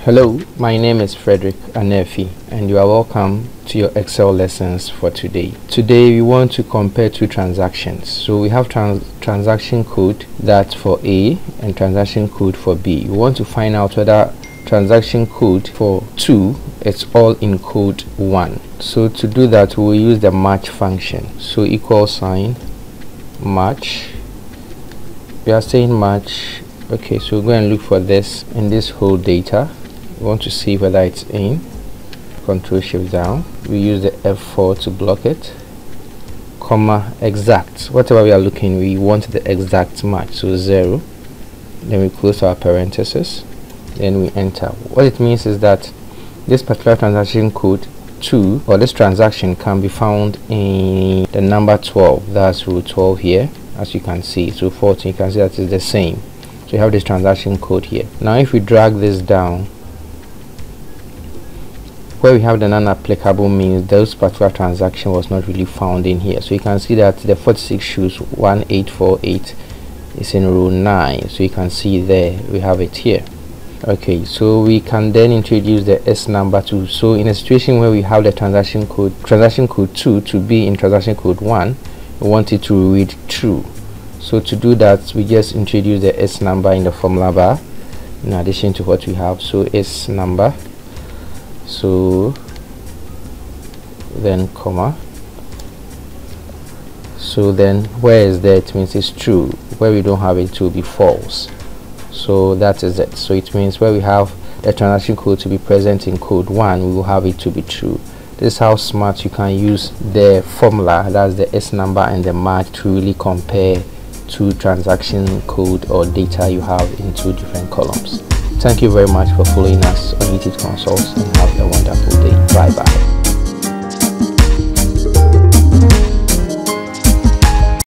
Hello, my name is Frederick Anefi and you are welcome to your Excel lessons for today. Today we want to compare two transactions. So we have transaction code that's for A and transaction code for B. We want to find out whether transaction code for 2 is all in code 1. So to do that we will use the match function. So equal sign match. We are saying match. Okay, so we'll go and look for this in this whole data. We want to see whether it's in. Control shift down. We use the F4 to block it. Comma exact. Whatever we are looking, we want the exact match. So 0. Then we close our parenthesis. Then we enter. What it means is that this particular transaction code 2 or this transaction can be found in the number 12. That's row 12 here. As you can see, so 14. You can see that is the same. So you have this transaction code here. Now if we drag this down, where we have the non-applicable means those particular transaction was not really found in here. So you can see that the 46 shoes 1848 is in row 9. So you can see there we have it here. Okay, so we can then introduce the S number too. So in a situation where we have the transaction code 2 to be in transaction code 1, we want it to read true. So to do that, we just introduce the S number in the formula bar in addition to what we have. So S number, so then comma, so then where is there, it means it's true. Where we don't have it, it will be false. So that is it. So it means where we have the transaction code to be present in code 1, we will have it to be true. This is how smart you can use the formula, that's the S number and the match, to really compare two transaction code or data you have in two different columns. Thank you very much for following us on YouTube Consults and have a wonderful day. Bye bye.